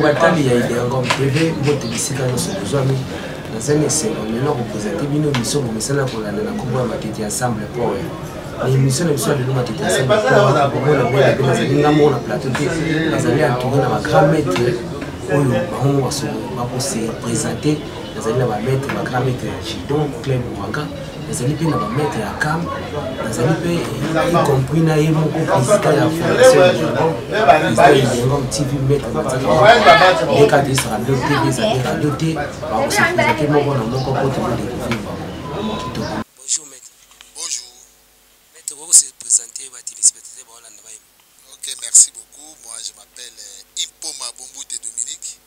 batali ya Idéangom TV mbote bisika nyonso kozwami nazali esengo lelo koprésente bino émission bomesana kolanda na kombo ya matete ensemble po na émission na biso ya lelo matete ensemble po komona bene pe nazali ngambo na plateau te nazali entouré na bagrand maître oyo bango bakose présente nazali na bamaître bagrand maître ya judo Club Bouraka nazali pe na bamaître ya cam nazali pe y compris na ye moko président ya fondation Idéangom TV maître Mataka DKD Radio TV ezali radio te bakose présente moko na moko po todécouvrir bango kitoko. Bonjour maître. Bonjour. Maître, vous se présenter aux téléspectateurs de Hollande. Ok, merci beaucoup. Moi, je m'appelle Impoma Bomboute Dominique.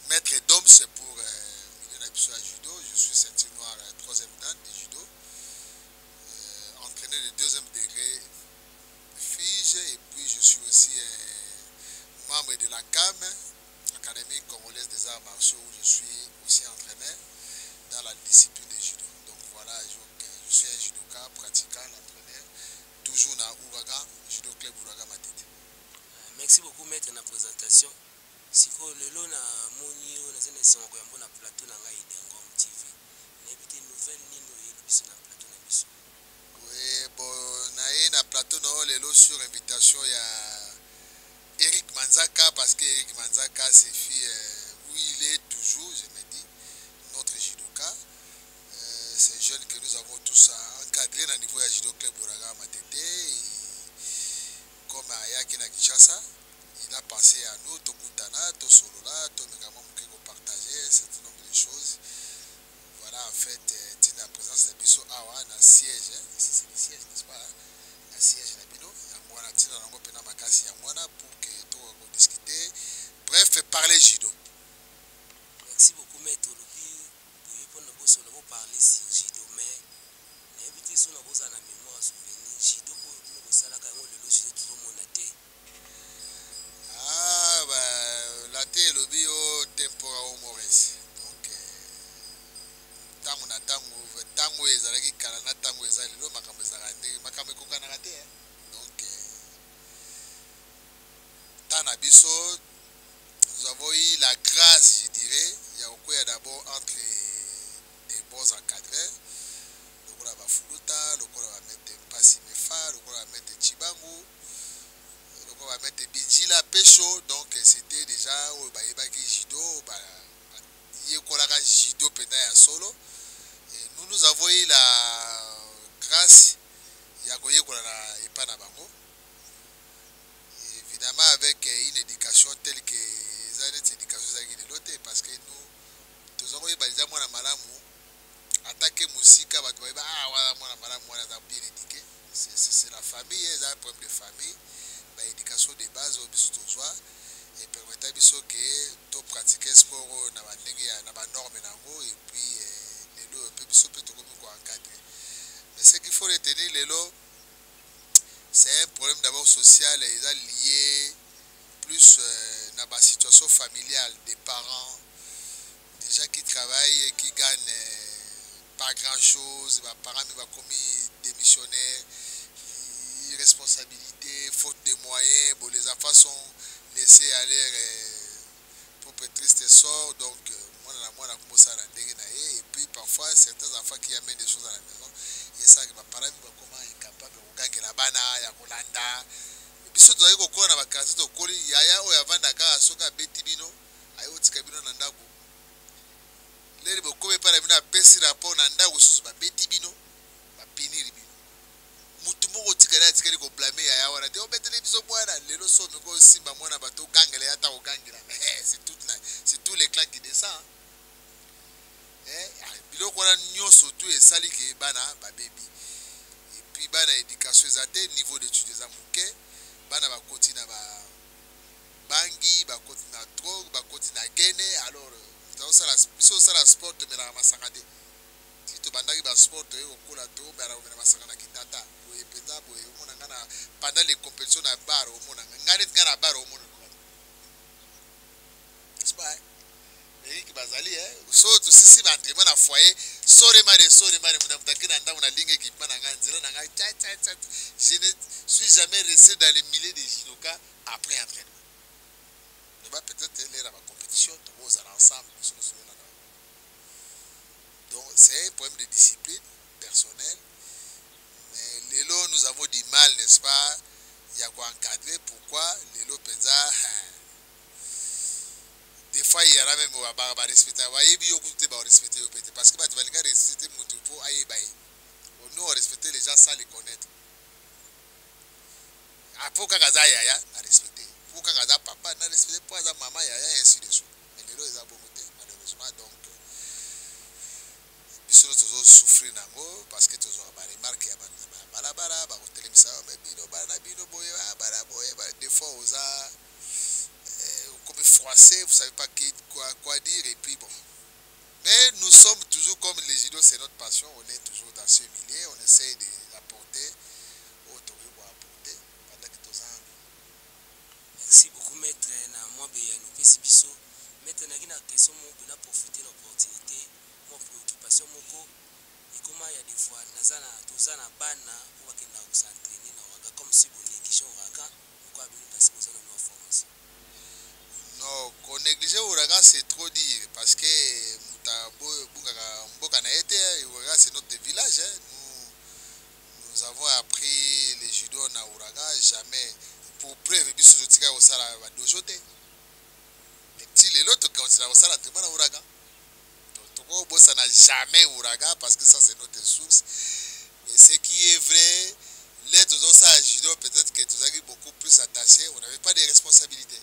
Maître d'homme, c'est pour à judo. Je suis ceinture noire 3e dan de judo. Entraîneur de 2e degré FIGE. Et puis, je suis aussi membre de la CAM, Académie Congolaise des Arts Martiaux, où je suis aussi entraîneur dans la discipline de judo. Donc voilà, je suis un judoka pratiquant, entraîneur, toujours dans Ouraga, Judo Club Ouraga Matete. Merci beaucoup maître na présentation. Siko lelo na moni na zene songo ya mbona plateau na ngai Idéangom TV. Na ebite nouvelle nino yebiso na plateau na biso. Oui, bon na plateau na lelo sur invitation ya Eric Manzaka parce que Eric Manzaka c'est où il est toujours, je me dis, notre judoka. Ces jeunes que nous avons tous encadrés dans le niveau de Judo Club Ouraga Matete, comme à Yakina Kinshasa, il a pensé à nous, Tokutana, Tosolola, Tomegama Mukeko partager un certain nombre de choses. Voilà, en fait, la présence de Bisso Awa, dans le siège, ici c'est le siège, n'est-ce pas? Le siège de Bino, pour que tout on discute. Bref, parler judo. Merci beaucoup maître. Pour parler sur judo, mais n'invitez sur la mémoire souvenir judo pour nous salaka le judo tout le monde a été. Ah bah la té le bio tempora au Maurice. Donc tango ezalaki kala na tango ezali lo makambo ezalande makambo kokana raté. Donc tana biso nous avons eu la grâce, je dirais, il y a au d'abord entre des bons encadrés. Le gars va Fuluta, le gars va mettre Passi Mefa, le gars va mettre Chibangu, le gars va mettre Bijila Pecho. Donc c'était déjà au Baïbaki Jido, Yekolaka Jido Pena Solo. Et nous avons eu la grâce, Yagoye Kolala Epana Bango. Évidemment avec une éducation telle que les éducations de l'autre, parce que nous avons eu des malamu attaquer musique, bien éduqué. C'est la famille, c'est un problème de famille, l'éducation de base au biso tozoa et permettre biso que to pratiquer sport na ba norme nango et puis les lots peu biso peut to ko encadrer. Mais ce qu'il faut retenir les lots, c'est un problème d'abord social et lié plus dans la situation familiale des parents, des gens qui travaillent et qui gagnent pas grand chose, les parents sont commis démissionnaires, irresponsabilité, faute de moyens, bon, les enfants sont laissés aller pour triste sort, donc moi on a commencé à rendre et puis parfois certains enfants qui amènent des choses à la maison, et ça que mes parents sont comment incapables de gagner la bana, ya kolanda. Biso tozali kokola na bakarasi tokoli yaya oyo avandaka soka beti bino ayotika bino na ndako leli bokomi epai na bino apesi rapport na ndako susu babeti bino bapiniri bino mutu moko otikali atikali koblame yaya wana te obeteli biso mwana lelo somi kosimba mwana bato ogangela ya ata kogangela c'est tous les clans qui descend biloko wana nyonso tu esali ke bana babebi et puis bana éducation ezate niveau d'étude eza moke bana bakoti na bangi bakoti na drogue bakoti na gene alors biso osala sport tomelaka masanga te ti tobandaki basport toye kokola to bana komela masanga na kitata boye mpenza boye omona nga na pendant les compétitions na bar omona nga neti nga na bar omona spa Eric bazali so tosisi baentraînement na foyer sorema de mutaki na ndako na ligne équipement na nga nzela na nga je ne suis jamais resté dans les milliers de judoka après entraînement. Ne va peut-être les là-bas de discipline personnelle. Mais Lelo, nous avons du mal, n'est-ce pas? Il y a quoi encadrer. Pourquoi? Lelo Penza. Des fois, il y en a même qui vont respecter. Parce que tu vas respecter mon troupeau. Nous, on respecte les gens sans les connaître. Pour que Gaza Yaya a respecté. Pour que Gaza Papa n'a respecté. Pour que Maman Yaya et ainsi de suite. Mais Lelo, ils ont beaucoup malheureusement. Donc, ils sont toujours souffrir parce que tous ont remarqué des fois aux a comme froissé, vous savez pas quoi dire et puis bon. Mais nous sommes toujours comme les judo, c'est notre passion, on est toujours dans ce milieu, on essaye d'apporter autant que pour apporter pendant que tous ans. Merci beaucoup maître na moi beya nous pesi biso maître na kina question mo na profiter l'opportunité mon préoccupation moko et comment il y a des fois nazana tozana bana ou bakenda ko s'entraîner na waga comme si bon négligé waga pourquoi bino na sibo sana no formation. Non, qu'on néglige Ouragan c'est trop dire parce que Mboka na été Ouragan c'est notre village hein. Nous avons appris les judo na Ouragan jamais pour preuve biso de tika au sala ba dojote. Mais si les autres quand c'est au sala très bon Ouragan. Donc ça n'a jamais Ouragan parce que ça c'est notre source. Mais ce qui est vrai, les tous ça judo peut-être que tous avez beaucoup plus attachés, on n'avait pas de responsabilités.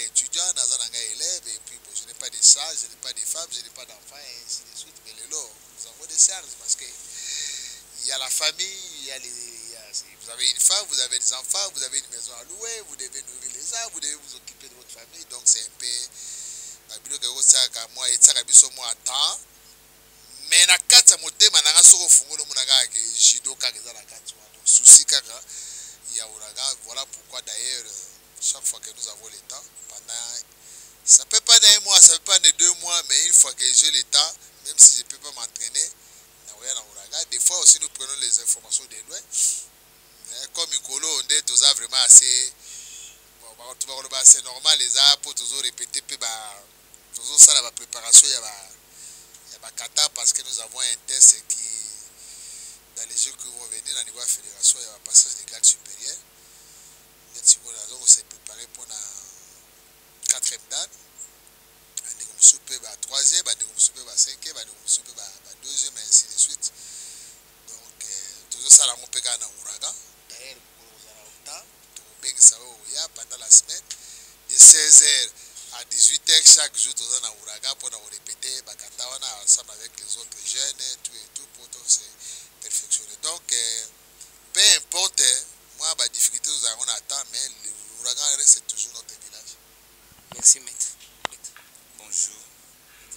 Étudiant, élève, et puis bon, je n'ai pas de charges, je n'ai pas de femmes, je n'ai pas d'enfants, et ainsi de suite. Mais nous avons des charges parce que il y a la famille, vous avez une femme, vous avez des enfants, vous avez une maison à louer, vous devez nourrir les gens, vous devez vous occuper de votre famille. Donc c'est un peu. Moi, et ça, moi, attends. Mais na kata motema na ngasoko fungolo munaka ke judo ka keza la kata. Donc souci kaka ya Ouragan, voilà pourquoi d'ailleurs chaque fois que nous avons le temps, ça peut pas d'un mois, ça peut pas de 2 mois, mais une fois que j'ai le temps, même si je ne peux pas m'entraîner, des fois aussi nous prenons les informations de loin. Comme Mikolo, on est tous vraiment assez, c'est normal les arbres pour toujours répéter, toujours ça la préparation, il y a kata parce que nous avons un test qui, dans les jours qui vont venir, dans le niveau de la fédération, il y a un passage des grades supérieurs. On s'est préparé pour la 4e dan. On s'est préparé pour la 3e, on s'est préparé pour la 5e, on s'est préparé pour la 2e, et ainsi de suite. Donc, tout ça, on peut gagner un Ouragan. D'ailleurs, on a autant, pendant la semaine, de 16h à 18h chaque jour, on a un Ouragan pour nous répéter, ensemble avec les autres jeunes, tout et tout, pour se perfectionner. Donc, peu importe, moi, la difficulté, nous avons attend, mais l'Ouragan reste toujours notre village. Merci maître. Bonjour.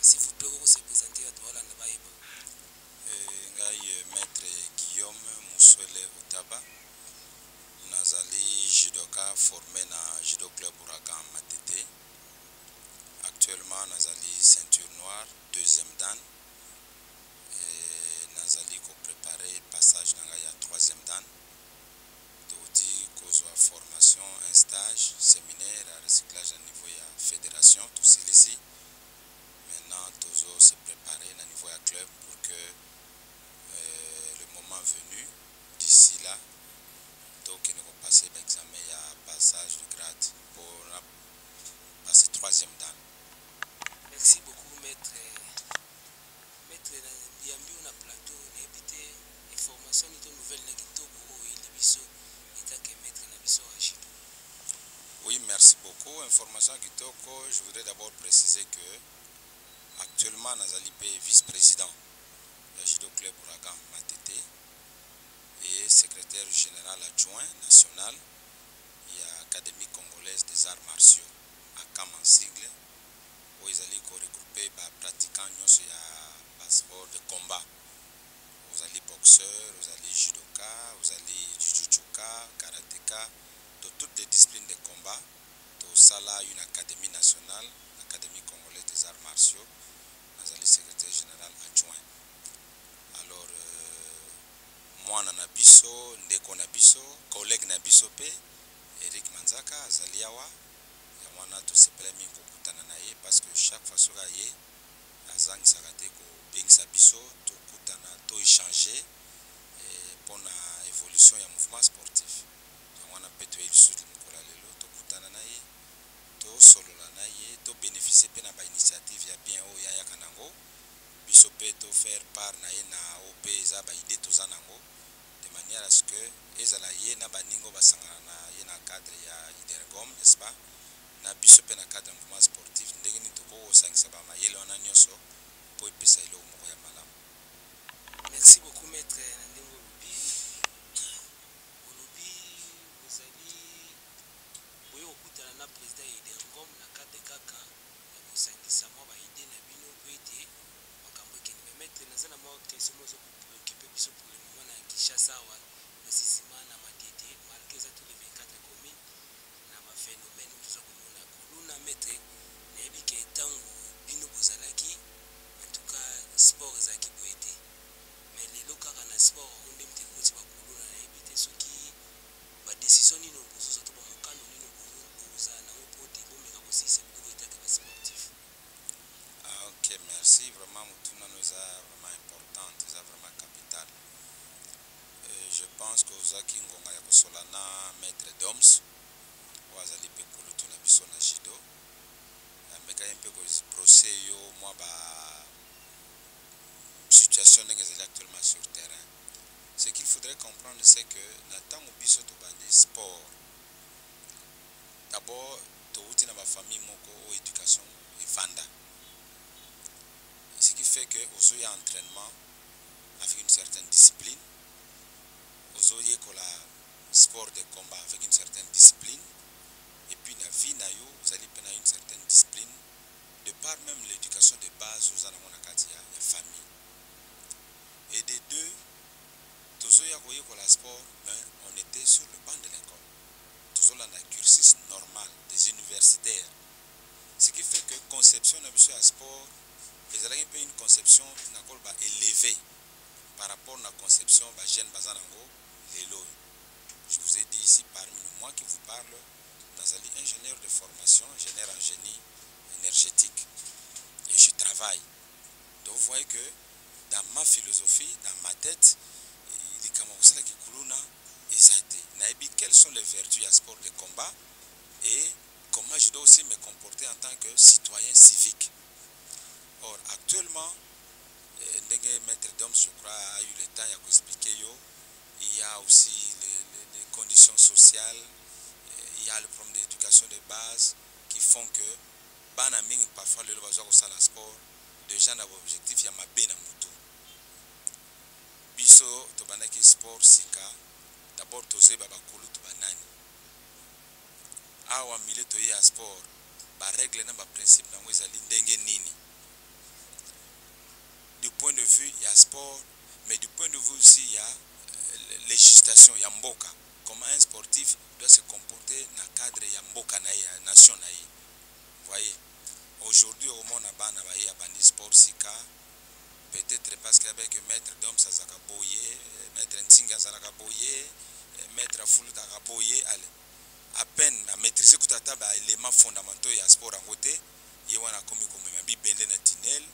S'il vous plaît, vous se présenter à toi, maître Guillaume Moussouele Otaba. Nazali judoka formé dans Judo Club Ouragan Matete. Actuellement, Nazali ceinture noire, 2e dan. Et Nazali ko préparé passage dans la 3e dan. Todi kozwa formation, un stage, séminaire, à recyclage à niveau de la fédération, tout ici. Maintenant, toujours se préparer à niveau de club pour que le moment venu, d'ici là, donc il va passer l'examen à passage de grade pour passer 3e dan. Merci beaucoup maître. Maître, il y a un plateau, il y a des informations, des nouvelles, Oui, merci beaucoup. Information Kitoko, je voudrais d'abord préciser que actuellement Nazali P vice-président de Judo Club Ouragan Matete et secrétaire général adjoint national de l'Académie congolaise des arts martiaux à CAM en sigle où ils allaient regrouper les pratiquants de sport de combat. Vous allez boxeur, vous allez judoka, vous allez jujutsuka, karatéka, de toutes les disciplines de combat. Tout ça là, une académie nationale, l'Académie congolaise des arts martiaux, vous allez secrétaire général adjoint. Alors, moi, Nabiso, Ndeko Nabiso, collègue Nabiso P, Eric Manzaka, Azaliawa, et moi, tout ce premier parce que chaque fois que azangisaka te kobengisa biso tokutana toéchange mpona évolution ya mouvement sportif. yango wana mpe toyei lisusu mokolo lelo tokutana na ye tosolola na ye tobénéficie mpe na bainitiative ya bien oyo yayaka nango biso mpe tofaire part na ye na oyo mpe eza baide toza nango de manière à ce que ezala ye na baningo basangana na ye na cadre ya Idergom, n'est-ce pas, na biso mpe na cadre ya mouvement sportif ndenge nini tokosangisa bamayele wana nyonso mpo epesa eloko moko ya malamu. Merci beaucoup maître Nandingo Olobi. Olobi bozali boye okutana na président ya Idergom na cadre kaka ya kosangisa mwa baide na bino mpo ete makambo ekende. Mais maître naza na mwa question mozo kopreocupe biso pour le moment na Kinshasa awa na sisima na matete malgré eza tous les 24 communes na baphénomène toza komona koluna maître nayebi ke ntango bino bozalaki en tout cas sport ezalaki boye te mais lelo kaka na sport onde mte koti bakoluna nayebi te soki badécision nino bozozwa to bamokano nino bozala nango mpo te bomeka kosisa biloko etake basportif. Ok, merci. Vraiment, Moutouna nous a vraiment importante, nous a vraiment capital. Je pense que Ozaki Ngonga Yakosolana, maître d'Oms, Wazali Pekulutu na biso na Jido, Meka Yempe ko procès yo, moi, situation n'est actuellement sur le terrain. Ce qu'il faudrait comprendre, c'est que Nathan Obiso Tobandi sport. D'abord, Touti na ma famille, moko, éducation et vanda. Ce qui fait que aux y a entraînement avec une certaine discipline, aux y a sport de combat avec une certaine discipline, et puis la vie na yo, vous allez prendre une certaine discipline, de par même l'éducation de base aux anomona katia la famille. Et des deux, tous y a la sport, ben, on était sur le banc de l'école. Tous on a un cursus normal des universitaires. Ce qui fait que conception n'a pas sport. Les gens ont une conception élevée par rapport à la conception de jeune Bazanango, l'élo. Je vous ai dit ici, parmi nous, moi qui vous parle, dans un ingénieur de formation, ingénieur en génie énergétique. Et je travaille. Donc vous voyez que dans ma philosophie, dans ma tête, il est comme ça qui couluna et quelles sont les vertus à sport de combat et comment je dois aussi me comporter en tant que citoyen civique. Or, actuellement, maître d'homme, je crois, a eu le temps d'expliquer, il y a aussi les conditions sociales, il y a le problème d'éducation de base qui font que, parfois, le besoin au salle sport, déjà dans l'objectif, il y a ma bena moutou. Biso, tobanaki sport sika, d'abord, tozé babakulu tobanani. Awa mile toye à sport, ba règle na ba principe na mweza lindenge nini. Du point de vue, il y a sport, mais du point de vue aussi, il y a législation, il y a mboka. Comment un sportif doit se comporter dans le cadre de mboka na ya nation na ye. Vous voyez, aujourd'hui, au monde, on a bandi sport sika, peut-être parce qu'avec maître d'homme, ça a boyé, maître Ntinga, ça a boyé, maître Foulou, ça a boyé, allez. À peine à maîtriser tout à éléments fondamentaux et à sport en côté, il y a un commis comme un bibende na tinel.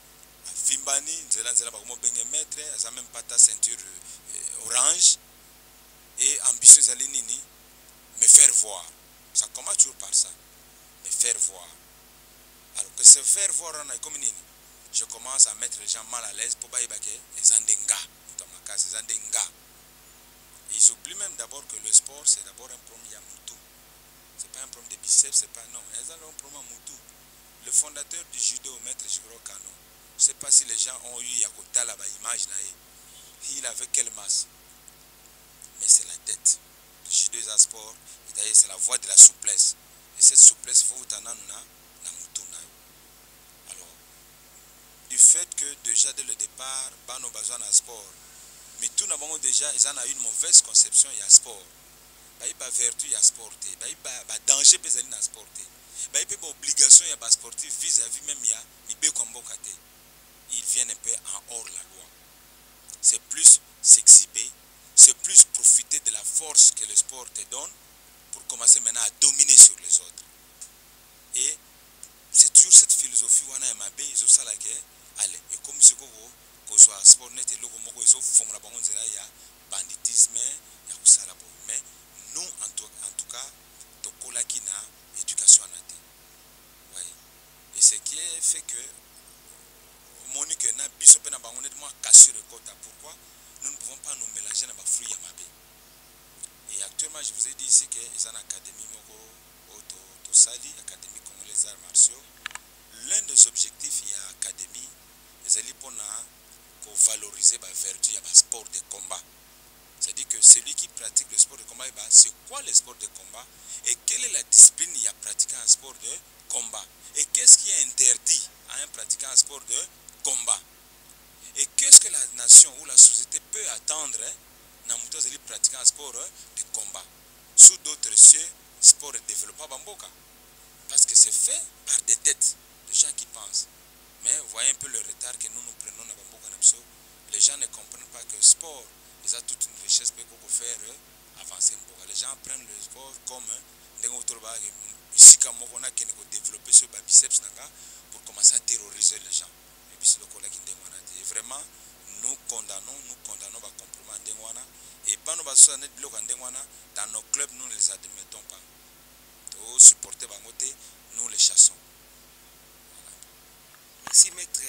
Fimbani, nzela bakomo benge maître, ça même pas ta ceinture orange et ambitieuse à nini, me faire voir. Ça commence toujours par ça, me faire voir. Alors que se faire voir on a comme nini, je commence à mettre les gens mal à l'aise pour bailler baké les andenga, dans ma case les andenga. Ils oublient même d'abord que le sport c'est d'abord un problème de moutou. C'est pas un problème de biceps, c'est pas non, ils ont un problème moutou. Le fondateur du judo, maître Jigoro Kano. Je ne sais pas si les gens ont eu Yakota là-bas, image là. Il avait quelle masse? Mais c'est la tête. Le judo est un sport, c'est la voie de la souplesse. Et cette souplesse, il faut vous t'en amener na mutuna. Alors, du fait que déjà dès le départ, nous avons besoin d'un sport. Mais tout d'abord déjà, ils en ont une mauvaise conception, il y a sport. Il y a vertu, il y a sport. Il y a danger, il y a sport. Il y a obligation, il y a sportif vis-à-vis même, il y a ils viennent un peu en hors la loi. C'est plus s'exhiber, c'est plus profiter de la force que le sport te donne pour commencer maintenant à dominer sur les autres. Et c'est toujours cette philosophie où on a MAB, ils ont ça là, allez, soki kozwa sport net eloko moko ezofongola bango nzela ya banditisme ya kosala boye. Mais nous en tout cas tokolaki na éducation wana te. Oui. Et ce qui est fait que Monique na biso pe na bango net moi cassure kota. Pourquoi nous ne pouvons pas nous mélanger na ba fruits ya mabe. Et actuellement je vous ai dit ici que ils en académie moko auto sali académie congolaise arts martiaux. L'un des objectifs il y a académie ezali pona ko valoriser ba vertu ya ba sport de combat. C'est-à-dire que celui qui pratique le sport de combat, c'est quoi le sport de combat et quelle est la discipline il y a pratiquant un sport de combat et qu'est-ce qui est interdit à un pratiquant un sport de combat et qu'est-ce que la nation ou la société peut attendre dans les pratiquant un sport de combat sous d'autres cieux sport de développement bamboka parce que c'est fait par des têtes de gens qui pensent. Mais voyez un peu le retard que nous prenons dans bamboka. Les gens ne comprennent pas que le sport ils ont toute une richesse pour faire avancer. Les gens prennent le sport comme ici comme on a développé ce biceps pour commencer à terroriser les gens. Et vraiment nous condamnons les compliments et pas dans nos clubs nous ne les admettons pas. Pour supporter Bangote, nous les chassons. Merci maître.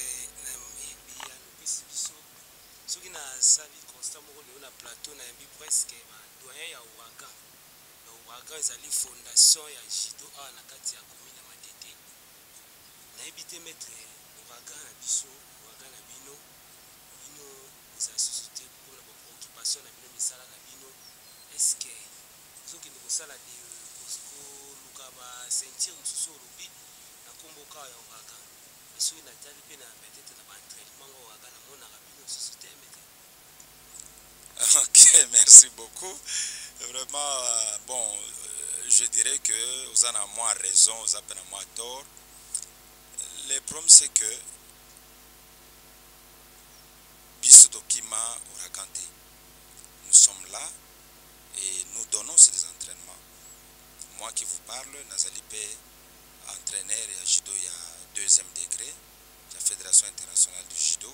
Ce qui n'a servi constamment le plateau n'a eu presque doyen ya Ouragan. Ouragan ezali fondation ya judo a na kati ya commune Matete. Na ebité maître Ouragan na biso, Ouragan na bino za société pour la préoccupation na bino misala na bino. Est-ce que soki ndeko sala de ko luka ba sentir mususu olobi na komboka ya Ouragan. Soki na tali pe na peut-être na ba entraînement Ouragan na mona na bino société. Ok, merci beaucoup. Vraiment, bon, je dirais que vous en avez moins raison, vous avez moins tort. Le problème, c'est que Bisotokima Ouraganté, nous sommes là et nous donnons ces entraînements. Moi qui vous parle, Nazalipé, entraîneur et judo, il y a 2e degré, la Fédération internationale du judo.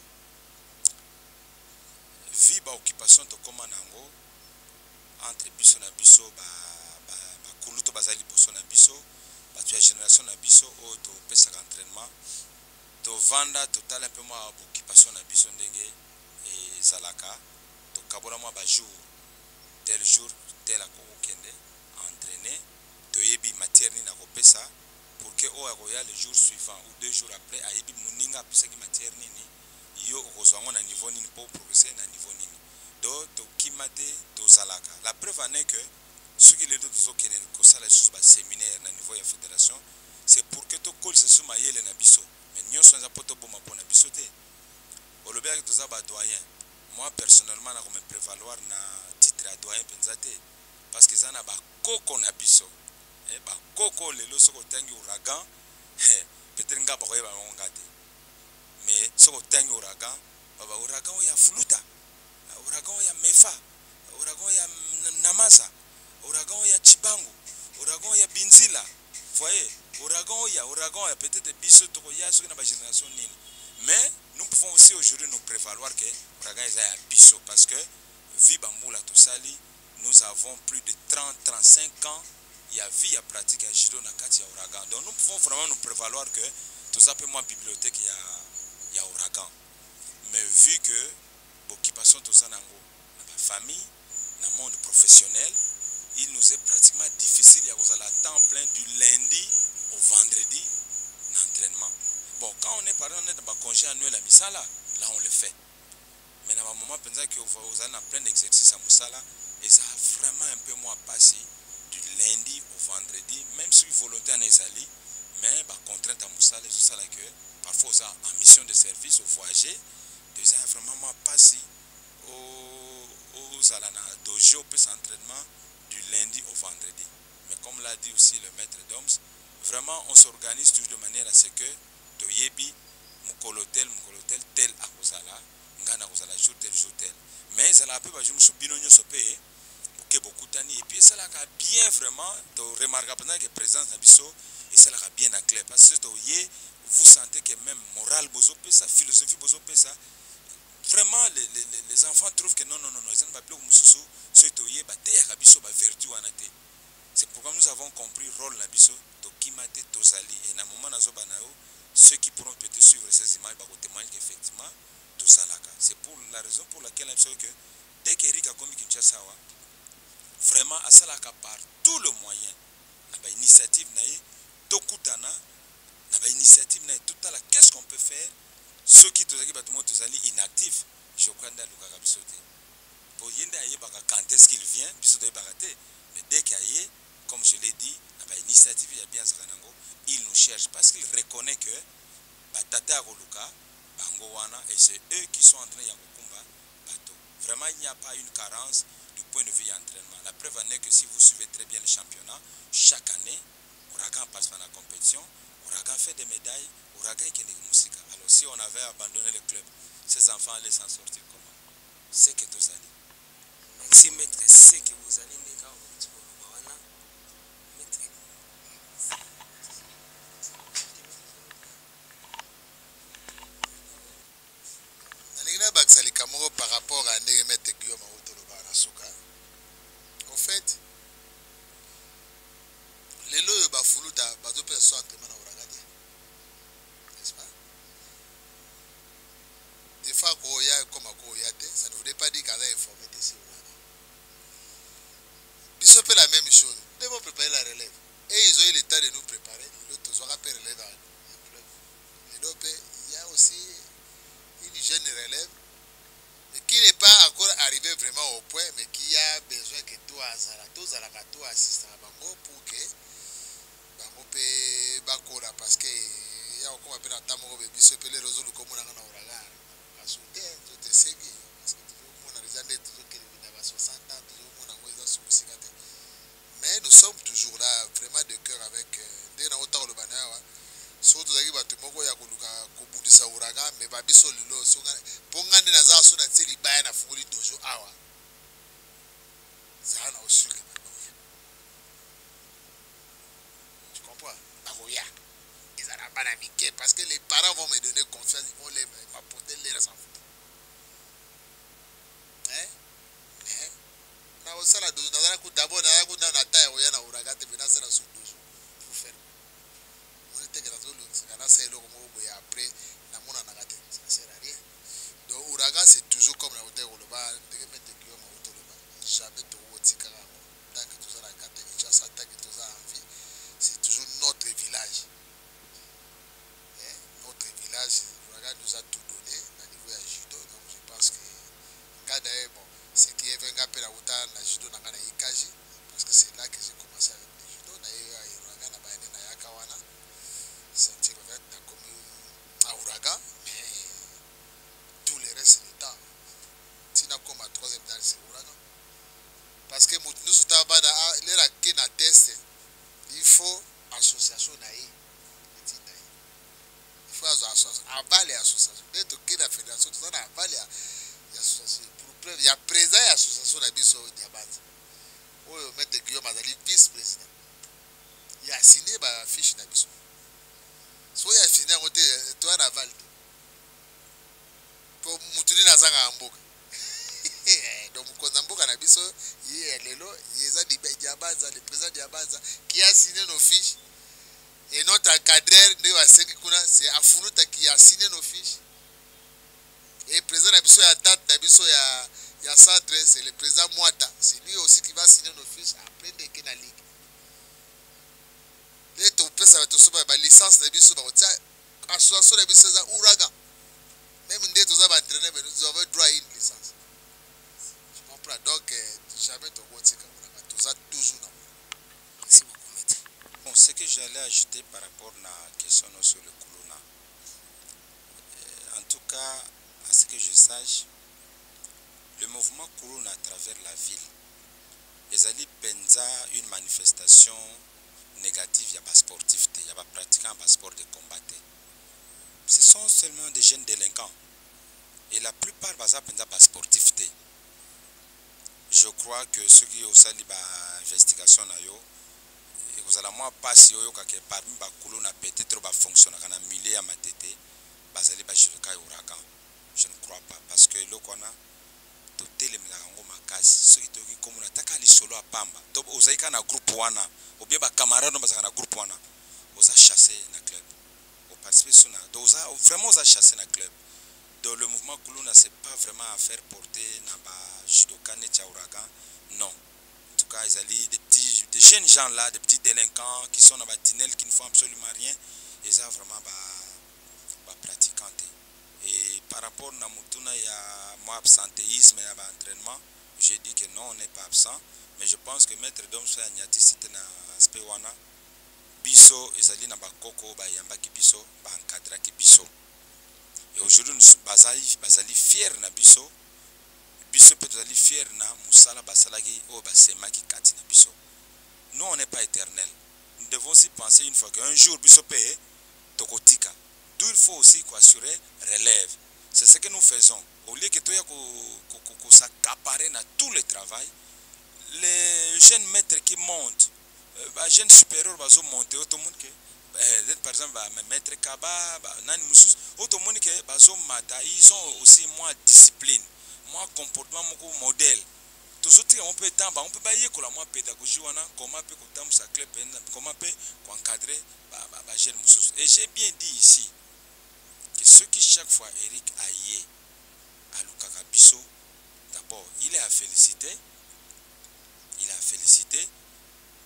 Vi ba occupation to koma nango entre biso na biso ba kuluto bazali boso na biso ba tu génération na biso o to pesa entraînement to vanda total un peu moi occupation na biso ndenge et zalaka to kabola moi ba jour tel akoko kende entraîner to yebi matière ni na ko pesa pour que o akoya le jour suivant ou 2 jours après ayebi muninga pesa ki matière nini yo okozwango na niveau nini pour progresser na niveau nini do to kimate to salaka. La preuve en est que ceux qui les deux qui ne sala sur ba séminaire na niveau ya fédération c'est pour que to col se suma yele na biso mais nyo sonza poto boma pona biso te olobia que to za ba doyen. Moi personnellement na ko me prévaloir na titre à doyen penzate parce que ça na ba koko na biso et ba koko lelo soko tangi Ouragan peut-être nga ba koyeba ngate. Mais ce que tu Ouragan, Ouragan il y a Fluta, Ouragan il y a Mefa, Ouragan il y a Namasa, Ouragan il y a Chibangu, Ouragan il y a Binzila. Vous voyez, Ouragan il y a peut-être Bisso Tokoya, ce qui n'a pas génération nini. Mais nous pouvons aussi aujourd'hui nous prévaloir que Ouragan il y a Bisso parce que Vibamboula Tosali, nous avons plus de 30-35 ans, il y a vie à pratiquer à judo na kati ya Ouragan. Donc nous pouvons vraiment nous prévaloir que tout ça peut moi bibliothèque il y a Ouragan. Mais vu que l'occupation de ça dans la famille, dans le monde professionnel, il nous est pratiquement difficile à temps plein du lundi au vendredi l'entraînement. Bon, quand on est par exemple dans un congé annuel à Misala, là on le fait. Mais dans un moment que vous allez en plein exercice à Moussala, et ça a vraiment un peu moins passé du lundi au vendredi, même si volontaire n'est sali, mais par contrainte à Moussala, c'est ça que parfois ça en mission de service au voyager, déjà vraiment moins passé au Zalana dojo pour s'entraînement du lundi au vendredi. Mais comme l'a dit aussi le maître d'Oms, vraiment on s'organise toujours de manière à ce que Toyebi, Mukolotel, tel à Kozala, Ngana Kozala, jour tel. Mais ça l'a peu pas joué binonio sopé, beaucoup d'années, et puis ça l'a bien vraiment, de remarquer que présence d'Abisso, et ça l'a bien à clair, parce que vous sentez que même morale bozo pesa, philosophie bozo pesa, vraiment les enfants trouvent que non, ils ne pas plus comme sous ceux qui ont battu à Kabiso, vertu en athée. C'est pourquoi nous avons compris le rôle de Nabiso, de Kimate Tozali. Et dans le moment où ceux qui pourront peut-être suivre ces images vont témoigner qu'effectivement, tout ça là. C'est pour la raison pour laquelle que dès qu'Eric a commis Kinshasa, vraiment, à ça là, par tout le moyen, il y a une initiative, qu'est-ce qu'on peut faire? Ceux qui sont inactifs, je crois que c'est pour quand est-ce qu'il vient, mais dès qu'il y a, comme je l'ai dit, il y a une initiative, il nous cherche parce qu'il reconnaît que et c'est eux qui sont en train de combattre. Vraiment, il n'y a pas une carence du point de vue d'entraînement. La preuve en est que si vous suivez très bien le championnat, chaque année, Ouragan passe par la compétition, Ouragan fait des médailles, Ouragan est des musiques. Alors si on avait abandonné le club, ces enfants allaient s'en sortir comment? C'est que tout ça dit. Merci maître, c'est que vous allez me dire par rapport à Ndege Guillaume Soka. En fait, les lois bafuluta bazo pe so entraînement na Ouragadi. N'est-ce pas? Des fois ko ya comme ko ya te, ça ne voulait pas dire qu'elle a informé de ces Ouragadi. Ils sont la même chose. Ils vont préparer la relève. Et ils ont eu le temps de nous préparer. L'autre aura fait relève dans le club. Et donc, il y a aussi une jeune relève mais qui n'est pas encore arrivé vraiment au point, mais qui a besoin que toi, toi assistant à Bango pour que Bango peut Bakora parce que il y a encore un peu d'entendre que Bisso peut les résoudre comme on a un ouragan. Parce que tout est ségué. Parce que tout le monde a déjà dit qu'il y a 60 ans, tout le monde a déjà sous mais nous sommes toujours là, vraiment de cœur avec des gens le banner. Surtout les gens qui ont été ouragan, mais Babiso Lilo, Pongande Nazar son ateli bain à Fouli Dojo Awa. Ça a aussi que tu comprends? Baroya. Ils ont pas d'amitié parce que les parents vont me donner confiance, ils vont m'apporter les enfants. Hein? Mais, na osala dojo, d'abord, na taille, on a un ouragan, tu viens à sous dojo. Pour faire. On était après, ça ne sert à rien. Donc, Ouragan, c'est toujours comme la hôtel Oloba, jamais tant que tout ça la carte tant que tout ça en vie, c'est toujours notre village. Notre village, Ouragan nous a tout donné à niveau de judo, donc je pense que, bon, ce qui est venu à la hauteur de judo, parce que c'est là que j'ai commencé avec le judo, Ouragan, c'est comme à Ouragan, mais tout le reste c'est le temps. Si on a comme à troisième temps, c'est Ouragan. Parce que nous sommes en test, il faut association naïe. Il faut avaler l'association. Dès que la fédération, tout ça, avaler l'association. Pour preuve, il y a président de l'association d'Abisso Diabat. Où le maître Guillaume a vice-président. Il a signé la fiche d'Abisso. So ya fini à côté toi na val pour mutuli na zanga amboka donc konzamboka na biso yé lelo yeza diabanza le président diabanza qui a signé nos fiches et notre encadreur de wa seki kuna c'est Afunuta qui a signé nos fiches et président na biso ya tante na biso ya centre c'est le président Mwata c'est lui aussi qui va signer nos fiches après de que na ligue tu peux savoir que tu licence de biso association de biso za Ouragan même dès que tu as entraîné mais nous avons droit à une licence tu comprends donc jamais tu as toujours là. Merci beaucoup maître. Bon, ce que j'allais ajouter par rapport à la question sur le Kuluna, en tout cas à ce que je sache le mouvement Kuluna à travers la ville ezali penza une manifestation négative, il y a pas sportif, il y a pas pratiquant, pas sport de combat. Ce sont seulement des jeunes délinquants. Et la plupart ne pas sportif. Je crois que ceux qui ont sali l'investigation, ekozala mwa pasi oyo kake parmi bakulu na peut-être bafonctionnaka na milieu ya matete bazali bajudoka ya Ouragan. Je ne crois pas parce que eloko wana totelemelaka yango makasi soki toyoki komona taka lisolo ya pamba to ozali kaka na groupe wana obie bacamarade bazalaka na groupe wana oza chassé na club oparticipe so na donc vraiment oza chassé na club. Donc le mouvement Kuluna c'est pas vraiment à faire porter na bajudoka neti ya Ouragan, non. En tout cas, ils des jeunes gens là, des petits délinquants qui sont dans la tinelle, qui ne font absolument rien. Et ça, vraiment, pratiquant. Et par rapport à Mutuna, il y a mon absentéisme et l'entraînement. J'ai dit que non, on n'est pas absent. Mais je pense que Maître Dom Soyanyati, c'était dans l'aspect wana. Biso, ils allaient dans Bakoko, Bayambaki Biso, Bankadraki Biso. Et aujourd'hui, nous sommes fiers na Biso. Biso peut être fier na musala basalagi o basemaki kati na biso. Nous on n'est pas éternel. Nous devons aussi penser une fois qu'un jour biso paye tokotika. D'où il faut aussi assurer relève. C'est ce que nous faisons. Au lieu que toya ko s'accaparer na tout le travail, les jeunes maîtres qui montent, les jeunes supérieurs bazo monter au tout monde que par exemple maître Kaba, nani musus, au tout monde que bazo mata, ils ont aussi moins discipline. Moi comportement mon modèle tout ce on peut on peut pas y que la moi pédagogie wana comment peut comme ça club comment peut encadrer jeune musus. Et j'ai bien dit ici que ceux qui chaque fois Eric Aye à Lukaka Biso, d'abord il est à féliciter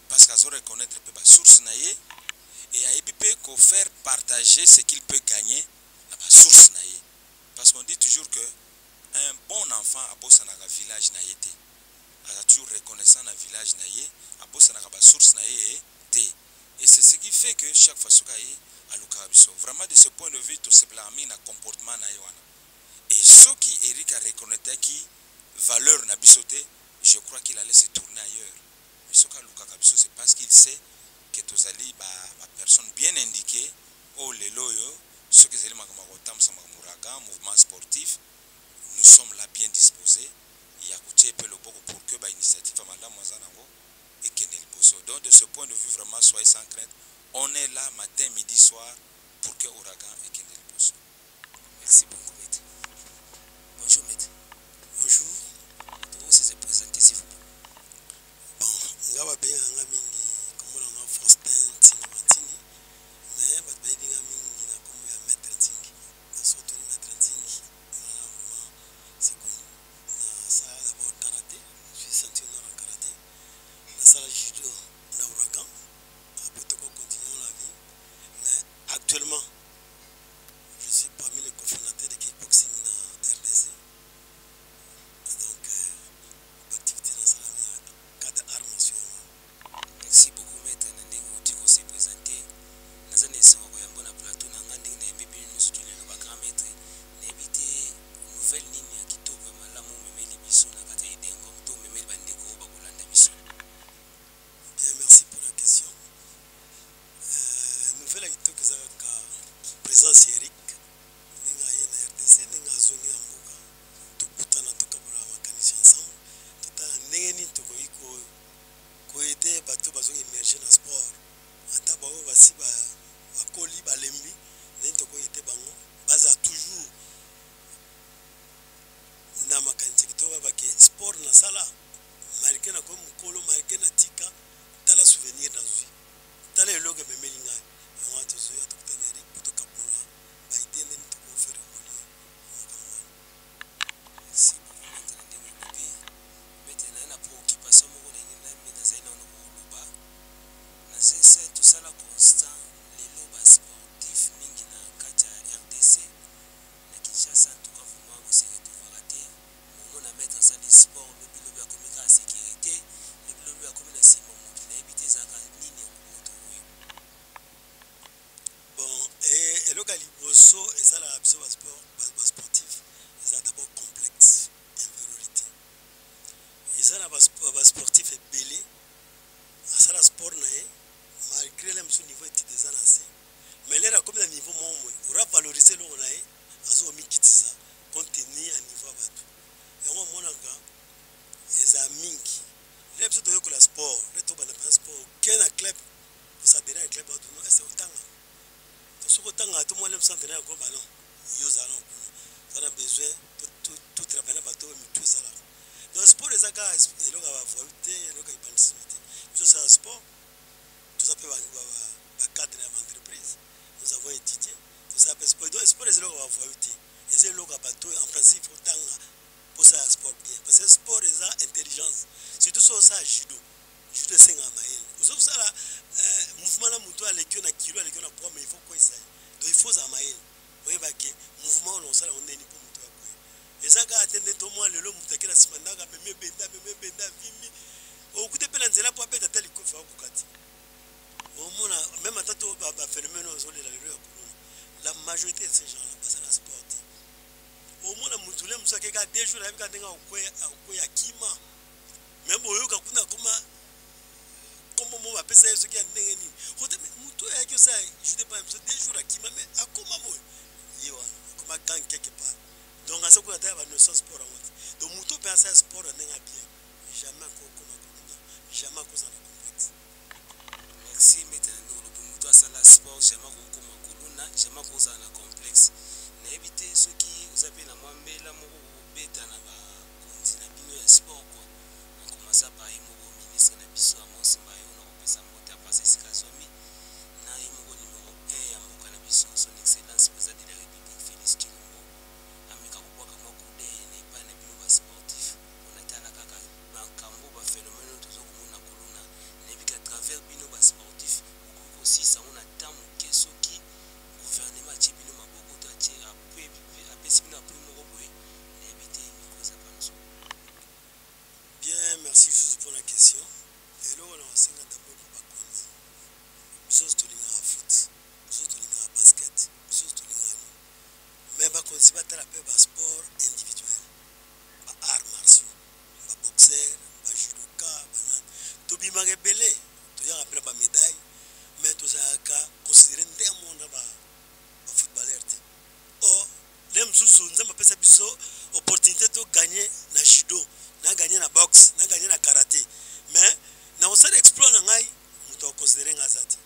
parce qu'à se reconnaître peu source naie et à peut faire partager ce qu'il peut gagner à la source naie, parce qu'on dit toujours que un bon enfant a bossé dans un village naïté. A toujours reconnaissant dans le village naïté, a bossé dans la source naïté. Et c'est ce qui fait que chaque fois que a l'Ukabiso. Vraiment de ce point de vue, tout se blâme dans comportement naïwana. Et ceux qui Eric a reconnu qui valeur na bisoté, je crois qu'il allait se tourner ailleurs. Mais ce qu'a l'Ukabiso, c'est parce qu'il sait que tous ali ba personne bien indiquée au leloyo, ceux qui sont dans mouvement sportif. Nous sommes là bien disposés. Il y a coûté peu le beaucoup pour que l'initiative à Madame Mozanango et Kenel Bosso. Donc de ce point de vue, vraiment, soyez sans crainte. On est là matin, midi, soir pour que Ouragan et Kenel Bosso. Merci beaucoup, maître. Bonjour, maître. Bonjour. Comment vous êtes présenté, s'il vous plaît? Bon, ngaba bien ngamingi comme on a Faustin Tinimantini, mais batbayi dinga mingi na comme ya maître Tingi. Surtout maître Tingi. C'est connu. Ça d'abord karaté, je suis ceinture noire en karaté. La salle judo na Ouragan. Après continuer la vie. Mais actuellement, je suis parmi les cofondateurs de kickboxing na RDC. Donc, l'activité dans la cadre d'armes nationales. Merci beaucoup, maître. Nandingo Tiko s'est présenté. Nazane Songo Yambona Plateau, Nanganding, Nembibi, nous soutenons le grand maître. N'évitez nouvelle ligne qui tombe vraiment là, mon mémé Libiso, n'a pas été d'un comme tout, mémé Bandeko, Bagoulanda Biso. Bien, merci pour la question. Nouvelle qui tombe, c'est la présence Eric. Ninga yena RDC, ninga zongi ya mboka. Tukutana tukabula makanisi ensemble. Tutana nengeni tukoiko koede bato bazongi émerger na sport. Ata bao basi bakoli balembi, neni tokoite bango. Baza toujours na makanisi kitoba bake sport na sala. Marike na comme mukolo, marike na tika, tala souvenir na zui. Tala eloge memeli ngai. On va te souhaiter tout un Eric pour te capula. Baïdé neni toko faire évoluer. Merci beaucoup, maître. Nandingo Bibi. Maintenant, il y a pour occupation, mon gars, il y a une zaina au Loba. C'est tout ça la constant. Les lobas sportifs, Mingina, Katia, RDC. Na Kinshasa, en tout cas, vraiment, vous serez tout raté. On a mettre ça des sports, le bilan à communiquer à sécurité, le bilan à communiquer à Simon, qui n'a évité ça quand ni ne Bon, et le Galiboso, et ça, la sportif, c'est d'abord complexe, infériorité. Et ça, la sportif est belé, à ça, la sport, malgré le niveau était des années. Mais là, comme le niveau, on va valoriser le Ronaï, à ce moment où ça, compte tenu à niveau à battre. Et on m'a dit, les amis, les personnes qui ont le sport, les gens qui ont le sport, aucun club tanga tout moi le centre na ko ballon yo za non ça a besoin tout travailler bateau mais tout ça là donc sport les aga et là va volter et là il participer tout ça sport tout ça peut va cadre d'entreprise nous avons étudié tout ça peut sport donc sport les là va volter et c'est là bateau en principe faut tanga pour ça sport bien parce que sport les a intelligence surtout ça judo c'est un maïl vous savez ça là mouvement là muto alekio na kilo alekio na poids mais il faut quoi ça donc il faut ça maïl oui bah que mouvement on ça on est ni pour muto quoi et ça quand attendre tout moi le mutakela simandaka même benda vimi au côté pe nzela pour apeta tali ko fa kokati au mona même atato ba phénomène aux les la majorité de ces gens là parce que la sport au mona mutule musake ka 2 jours avec ndenga okoya kima même boyoka kuna kuma comment moi appeler ça ce qui a ndengeni côté muto ya que ça je sais pas 2 jours qui mais à comment moi yo comme gang quelque part donc à ce qu'on a dans le sport donc muto peut ça sport ndenga bien jamais jamais cause de complexe merci maintenant le muto ça la sport jamais comme kuluna jamais cause de complexe na éviter ceux qui vous avez na mwambela moko beta na ba kontina bino ya sport quoi on commence par imoko ministre na biso Amos Mbayo ça monte à passer ce cas ami na imoko numéro 1 ya mboka na biso son excellence président de la République Félix Tshilombo ameka kubwaka moko de ne pas na bino ba sportif on atala kaka ba kambo ba phénomène tozo komona kolona ne bika travers bino ba sportif ko aussi ça on attend keso ki gouvernement ti bino maboko to ti apesi bino appui moko boye ne éviter miko ça pas nous bien merci pour la question et là on a 50 d'abord pour bakonzi biso tolinga foot biso tolinga basket biso tolinga mais bakonzi batala pe ba sport individuel ba arts martiaux ba boxer ba judoka ba to bima rebelle to ya rappela ba médaille mais to ça ka considérer ndemo na ba footballeur te oh les msusu nzamba pesa biso opportunité to gagner na judo na gagner na boxe na gagner na karaté mais na osala exploit na ngai muto considérer ngazati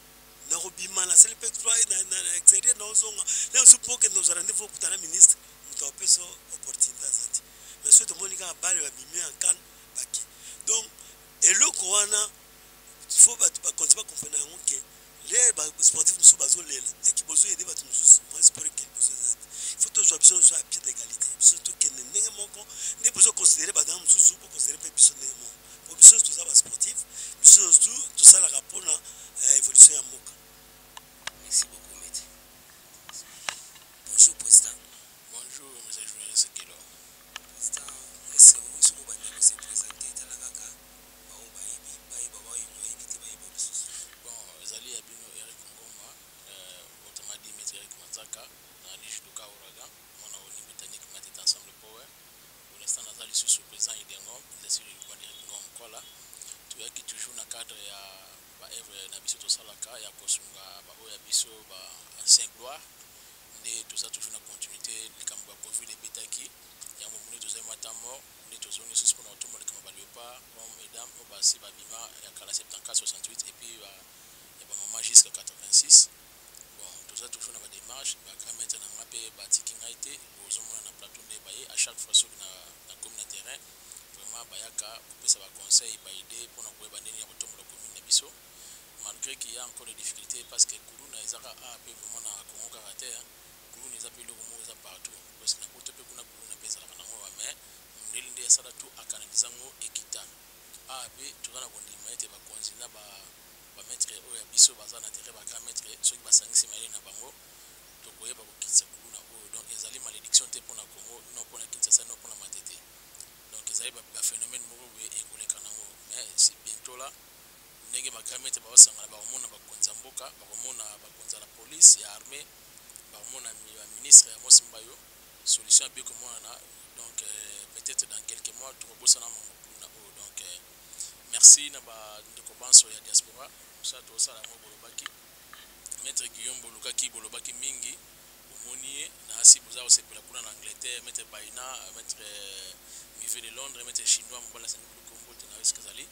na robima na sele exploit na extérieur na ozonga na supoke ndo zara ndivyo kutana ministre muto apeso opportunité azati mais surtout monika bale ba bimi en kan baki donc eloko wana il faut ba continuer comprendre ngo que les sportifs musu bazolela et bozo aider batu musu moi sport que bozo zati il faut toujours besoin sur à pied d'égalité surtout que ndenge moko ne bozo considérer ba dans musu pour considérer pe biso ndenge moko pour biso tout ça ba sportif biso tout ça la rapport na évolution ya mboka. Merci beaucoup maître. Bonjour président. Bonjour monsieur le journaliste Kelo. Président, est-ce que vous pouvez se présenter dans la kaka bon, Zali Abino Eric Ngoma, autrement dit maître Eric Mazaka, dans l'île de Kaouraga, mon avenue botanique Matete Ensemble Power. Pour l'instant, nous avons le président Idengom, il est sur le point d'Eric Ngom. Tu vois qui toujours dans le cadre de la Bisso Salaka, il y a Kosunga, il y a Bisso, ancien gloire. Et tout ça toujours dans la continuité, les Kamba Kofi, les Betaki, il y a un moment où nous avons mort, nous avons suspendu tout le monde qui m'a pas, hommes et dames, au bas, c'est Babima, il y a 74, 68, et puis il y a un moment jusqu'à 86. Bon, tout ça toujours dans la démarche, il va mettre dans la mappe, bâti qui a été, aux hommes dans le plateau de Baye, à chaque fois sur la commune de terrain, vraiment, Bayaka, ça va conseil, aider pour nous pouvoir venir au tombe de la commune de Bisso. Malgré qu'il y a encore des difficultés, parce que Koulouna, ils ont vraiment dans Congo Karaté, Koulouna, ils appellent le mot partout. Parce que n'importe quoi, Koulouna, ils ont mais on est là, ça a tout à canalisango et kita. Tout dans la condamnation, va continuer à mettre au Bisso, bazar, n'intérêt, va mettre ceux qui passent 5 semaines à Bango. Donc, vous voyez, va quitter Koulouna. Donc, ils ont les malédictions pour le Congo, non pour la Kinshasa, non pour la Matete. Donc, ils ont un phénomène et pour les Kanango. Mais c'est bientôt là. Nenge bakamete basanga bakomona bakonza mboka bakomona bakonza la police ya armée bakomona ministre Amos Mbayo solution bien comme on a donc peut-être dans quelques mois tout bossa na donc merci na ba ndeko banso ya diaspora ça to sala mo bolobaki maître Guillaume Bolokaki bolobaki mingi omonié na si boza o sepela kuna na Angleterre maître Baina maître Mivé de Londres maître chinois mbala sana ko Congo na eskazali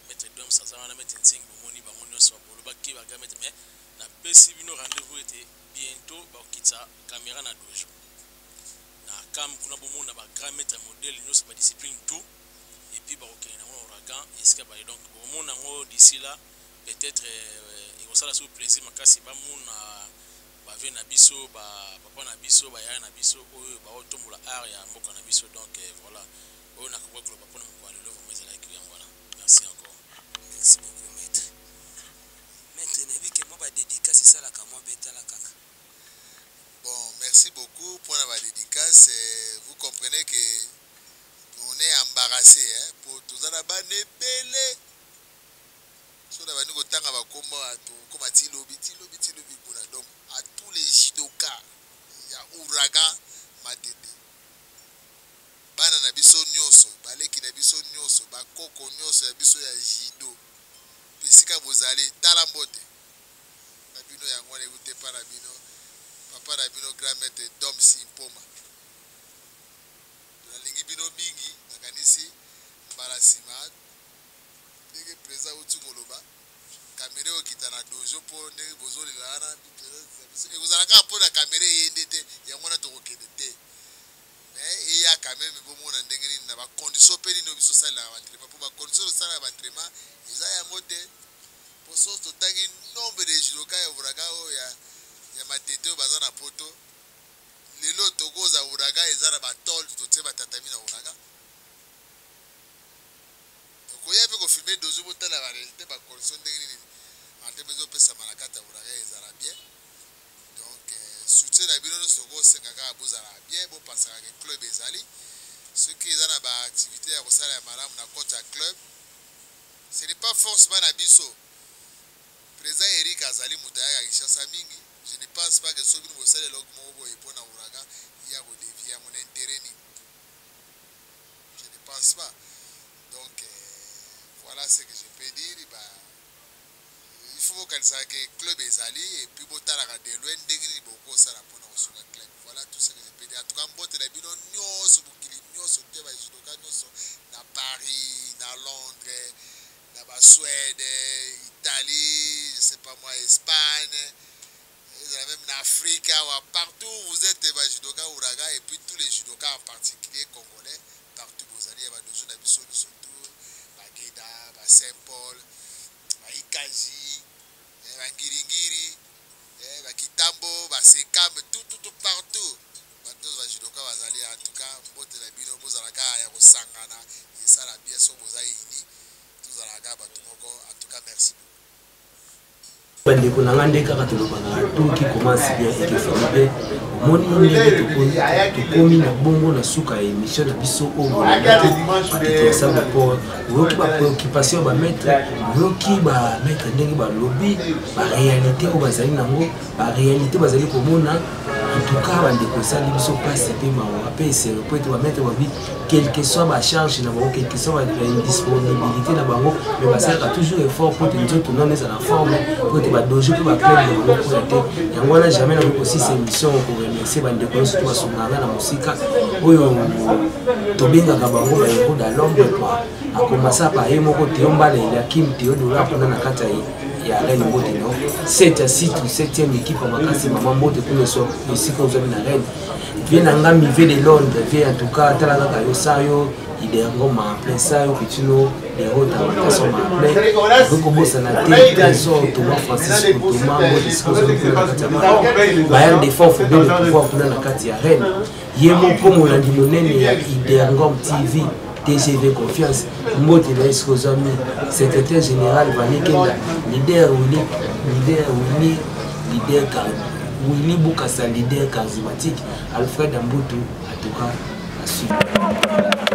mettre d'hommes sans en mettre une signe pour moni bango nyonso bolobaki baga mettre mais na pesi bino rendez-vous était bientôt bakitsa caméra na dojo na kam kuna bomona ba grand maître modèle nyos ba discipline tout et puis bakokena na Ouragan esika ba donc bomona ngo d'ici là peut-être il va sous plaisir makasi ba mona ba ve na biso ba papa na biso ba ya na biso oyo ba otombola art ya mboka na biso donc voilà oyo na kwa kwa pona mko le level mais like ya voilà merci encore merci beaucoup maître maître nebi que moi ba dédicace ça la kamo beta la kaka. Bon, merci beaucoup pour la dédicace. Vous comprenez que on est embarrassé hein pour tout ça là-bas nebele. So là nous kotanga ba kombo atu koma tilobi kuna donc à tous les judoka ya Ouragan Matete. Bana na biso nyoso, baleki na biso nyoso, ba koko nyoso ya biso ya judo. Pesika bozali talambote. Na bino ya ngone ute para bino. Papa na bino grand maître Dom Simpoma. Na lingi bino bingi nakanisi mbarasima. Ndenge preza utu moloba. Kamera okita na dojo po ndenge bozoli lana e kozalaka po na kamera yende te ya mwana to kokende te. Mais il y a quand même bomona ndenge ni na ba condition pe ni no biso sala ba entraînement po ba condition sala ba entraînement eza ya ngote. Po so to tangi nombre de judoka ya Ouragan ya Matete baza na poto lelo tokoza Ouragan ezana batol totie batatami na Ouragan tokoya pe ko filmer dozo botala ba réalité ba condition ndenge nini ante bezo pesa malakata Ouragan ezala bien donc soutien na bino soko senga ka bozala bien bo pasaka ke club ezali ceux qui ezana ba activité ya kosala ya malamu na coach ya club ce n'est pas forcément na biso président Eric azali mutaya ya Kishasa mingi. Je ne pense pas que ce que nous savons le logo et pour Ouragan il y a des défis à mon intérêt. Je ne pense pas. Donc voilà ce que je peux dire. Il faut que le club est allé et puis il la de loin d'égris beaucoup ça la pour notre club. Voilà tout ce que je peux dire. En tout cas, on la bino nyos bukili nyos te ba judoka nyos na Paris, na Londres, na Suède, Italie, je sais pas moi Espagne. Même en Afrique, partout où vous êtes, judoka Ouragan et puis tous les judokas en particulier congolais, partout vous allez, il y a des gens qui sont surtout, Bageda, Saint-Paul, Ikaji, Ngiringiri, Kitambo, Sekam, tout partout. Tous les judokas vous allez en tout cas, vous allez vous sangana, et ça la bien sûr vous allez tous allez en tout cas merci beaucoup. bandeko na ngande kaka tolobaka tout qui commence bien et qui finit bien moni ndenge tokomi na bongo na suka ya émission na biso oyo batete ensemble pour oyoki bapréoccupation bamaître oyoki bamaître ndenge balobi baréalité oyo bazali nango baréalité bazali komona en tout cas bandeko esali biso place mpe mawa mpe esero po ete bamaître babi quel que soit bacharge na bango quel que soit indisponibilité na bango mais basalaka toujours effort po ete nzoto nano ezala forme po ete badojo mpe baclub na bango mpona te yango wana jamais nakokosisa émission koremercie bandeko nyonso to basungaka na mosika oyo tobengaka bango bahéros da l'ombre pa akomasa pa ye moko teo mbala eliakim teo dola kuna na kati ya Reine Mbote no 7 à 6 ou 7e équipe makasi mama Mbote kuna so esika ozobi na Reine vie na nga mive de Londres vie en tout cas tala kaka yo sayo ide ngoma en plein sayo pitino les routes à rotation en plein donc bossa na te trésor Thomas Francis Thomas Mbote esika ozobi kuna na kati ya bayar des forces de pouvoir kuna na kati ya Reine ye moko molandi monene ya ide ngom TV TGV Confiance, Mbote Eskozami, secrétaire général Vanikenda, leader Willy Boukassa, leader charismatique, Alfred Ambutu, en tout cas, à suivre.